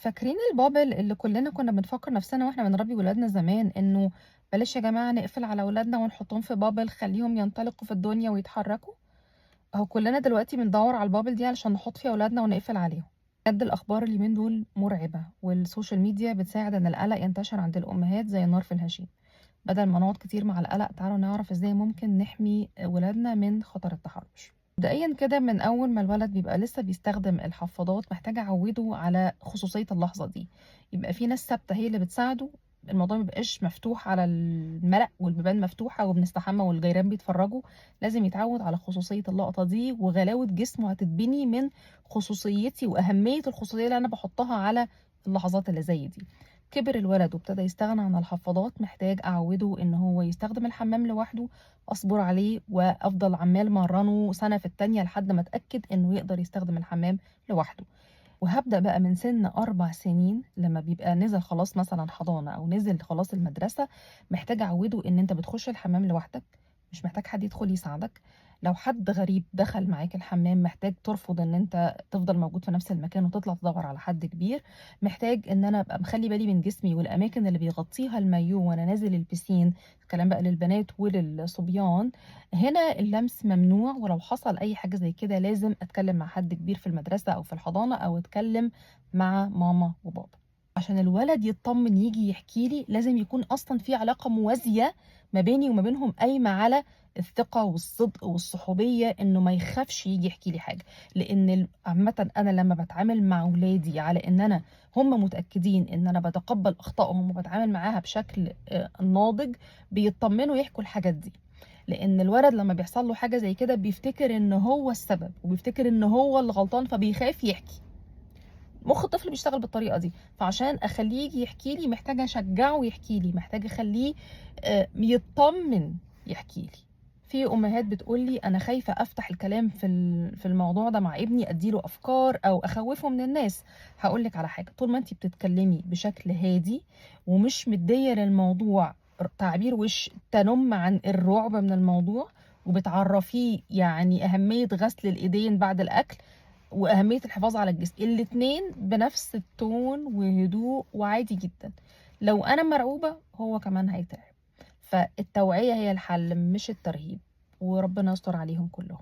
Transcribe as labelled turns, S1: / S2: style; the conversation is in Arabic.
S1: فاكرين البابل اللي كلنا كنا بنفكر نفسنا واحنا بنربي ولادنا زمان انه بلاش يا جماعة نقفل على ولادنا ونحطهم في بابل، خليهم ينطلقوا في الدنيا ويتحركوا. اهو كلنا دلوقتي بندور على البابل دي علشان نحط فيها ولادنا ونقفل عليهم. بجد الاخبار اليومين دول مرعبة، والسوشيال ميديا بتساعد ان القلق ينتشر عند الامهات زي النار في الهشيم. بدل ما نقعد كتير مع القلق، تعالوا نعرف ازاي ممكن نحمي ولادنا من خطر التحرش. مبدئيا كده، من اول ما الولد بيبقى لسه بيستخدم الحفاضات محتاجه اعوده على خصوصيه اللحظه دي. يبقى في ناس ثابته هي اللي بتساعده. الموضوع مبيبقاش مفتوح على الملأ والبيبان مفتوحه وبنستحمى والجيران بيتفرجوا. لازم يتعود على خصوصيه اللقطه دي، وغلاوه جسمه هتتبني من خصوصيتي واهميه الخصوصيه اللي انا بحطها على اللحظات اللي زي دي. كبر الولد وابتدى يستغنى عن الحفاضات، محتاج اعوده ان هو يستخدم الحمام لوحده. اصبر عليه وافضل عمال مرنه سنه في التانيه لحد ما اتاكد انه يقدر يستخدم الحمام لوحده. وهبدا بقى من سن 4 سنين، لما بيبقى نزل خلاص مثلا حضانه او نزل خلاص المدرسه، محتاج اعوده ان انت بتخش الحمام لوحدك، مش محتاج حد يدخل يساعدك. لو حد غريب دخل معاك الحمام محتاج ترفض ان انت تفضل موجود في نفس المكان وتطلع تدور على حد كبير. محتاج ان انا ابقى مخلي بالي من جسمي والاماكن اللي بيغطيها المايو وانا نازل البسين. الكلام بقى للبنات وللصبيان. هنا اللمس ممنوع، ولو حصل اي حاجه زي كده لازم اتكلم مع حد كبير في المدرسه او في الحضانه، او اتكلم مع ماما وبابا. عشان الولد يطمن يجي يحكي لي، لازم يكون اصلا في علاقه موازيه ما بيني وما بينهم، قايمه على الثقه والصدق والصحوبيه، انه ما يخافش يجي يحكي لي حاجه. لان عامه انا لما بتعامل مع اولادي على ان انا هم متاكدين ان انا بتقبل اخطائهم وبتعامل معاها بشكل ناضج، بيطمنوا يحكوا الحاجات دي. لان الولد لما بيحصل له حاجه زي كده بيفتكر ان هو السبب وبيفتكر ان هو اللي غلطان، فبيخاف يحكي. مخ الطفل بيشتغل بالطريقه دي. فعشان اخليه يجي يحكي لي محتاجه اشجعه يحكي لي، محتاجه اخليه يطمن يحكي لي. في امهات بتقول لي انا خايفه افتح الكلام في الموضوع ده مع ابني، اديله افكار او اخوفه من الناس. هقول لك على حاجه، طول ما انت بتتكلمي بشكل هادي ومش مديه للموضوع تعبير وش تنم عن الرعب من الموضوع، وبتعرفيه يعني اهميه غسل الايدين بعد الاكل واهميه الحفاظ على الجسم، الاتنين بنفس التون وهدوء وعادي جدا. لو انا مرعوبه هو كمان هيترعب. فالتوعيه هي الحل مش الترهيب. وربنا يستر عليهم كلهم.